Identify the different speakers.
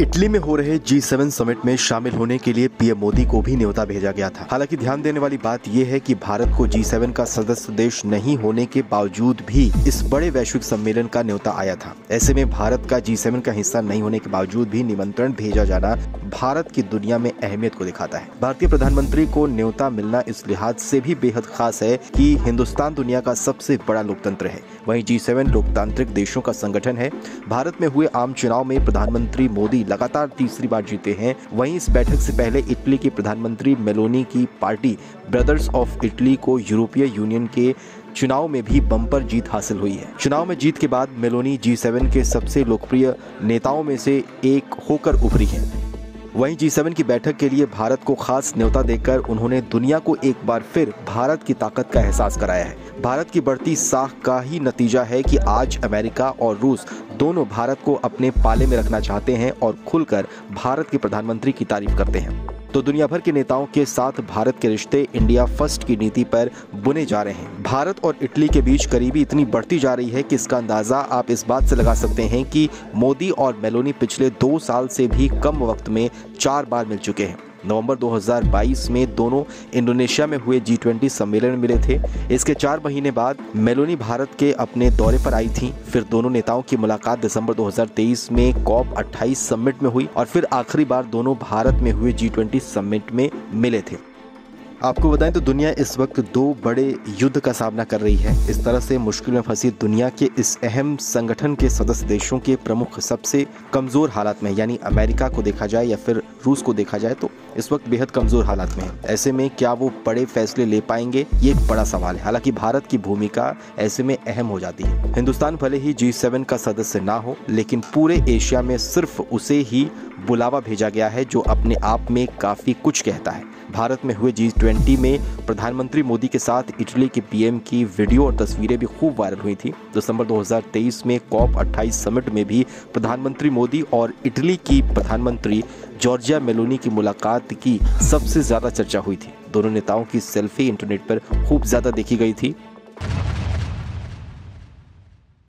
Speaker 1: Italy में हो रहे G7 समिट में शामिल होने के लिए पीएम मोदी को भी न्योता भेजा गया था। हालांकि ध्यान देने वाली बात यह है कि भारत को G7 का सदस्य देश नहीं होने के बावजूद भी इस बड़े वैश्विक सम्मेलन का न्योता आया था। ऐसे में भारत का G7 का हिस्सा नहीं होने के बावजूद भी निमंत्रण भेजा जाना भारत की दुनिया में अहमियत को दिखाता है। भारतीय प्रधानमंत्री को न्योता मिलना इस लिहाज से भी बेहद खास है कि हिंदुस्तान दुनिया का सबसे बड़ा लोकतंत्र है। वहीं G7 लोकतांत्रिक देशों का संगठन है। भारत में हुए आम चुनाव में प्रधानमंत्री मोदी लगातार तीसरी बार जीते हैं। वहीं इस बैठक से पहले इटली के प्रधानमंत्री मेलोनी की पार्टी ब्रदर्स ऑफ इटली को यूरोपीय यूनियन के चुनाव में भी बम्पर जीत हासिल हुई है। चुनाव में जीत के बाद मेलोनी G7 के सबसे लोकप्रिय नेताओं में से एक होकर उभरी हैं। वहीं G7 की बैठक के लिए भारत को खास न्योता देकर उन्होंने दुनिया को एक बार फिर भारत की ताकत का एहसास कराया है। भारत की बढ़ती साख का ही नतीजा है कि आज अमेरिका और रूस दोनों भारत को अपने पाले में रखना चाहते हैं और खुलकर भारत के प्रधानमंत्री की तारीफ करते हैं। तो दुनिया भर के नेताओं के साथ भारत के रिश्ते इंडिया फर्स्ट की नीति पर बुने जा रहे हैं। भारत और इटली के बीच करीबी इतनी बढ़ती जा रही है कि इसका अंदाजा आप इस बात से लगा सकते हैं कि मोदी और मेलोनी पिछले 2 साल से भी कम वक्त में 4 बार मिल चुके हैं। नवंबर 2022 में दोनों इंडोनेशिया में हुए G20 सम्मेलन में मिले थे। इसके 4 महीने बाद मेलोनी भारत के अपने दौरे पर आई थी। फिर दोनों नेताओं की मुलाकात दिसंबर 2023 में COP28 समिट में हुई और फिर आखिरी बार दोनों भारत में हुए G20 समिट में मिले थे। आपको बताएं तो दुनिया इस वक्त 2 बड़े युद्ध का सामना कर रही है। इस तरह से मुश्किल में फंसी दुनिया के इस अहम संगठन के सदस्य देशों के प्रमुख सबसे कमजोर हालात में, यानी अमेरिका को देखा जाए या फिर रूस को देखा जाए, तो इस वक्त बेहद कमजोर हालात में है। ऐसे में क्या वो बड़े फैसले ले पाएंगे, ये एक बड़ा सवाल है। हालांकि भारत की भूमिका ऐसे में अहम हो जाती है। हिंदुस्तान भले ही G7 का सदस्य ना हो, लेकिन पूरे एशिया में सिर्फ उसे ही बुलावा भेजा गया है, जो अपने आप में काफी कुछ कहता है। भारत में हुए G20 में प्रधानमंत्री मोदी के साथ इटली के पीएम की वीडियो और तस्वीरें भी खूब वायरल हुई थी। दिसंबर 2023 में COP28 समिट में भी प्रधानमंत्री मोदी और इटली की प्रधानमंत्री जॉर्जिया मेलोनी की मुलाकात की सबसे ज्यादा चर्चा हुई थी। दोनों नेताओं की सेल्फी इंटरनेट पर खूब ज्यादा देखी गई थी।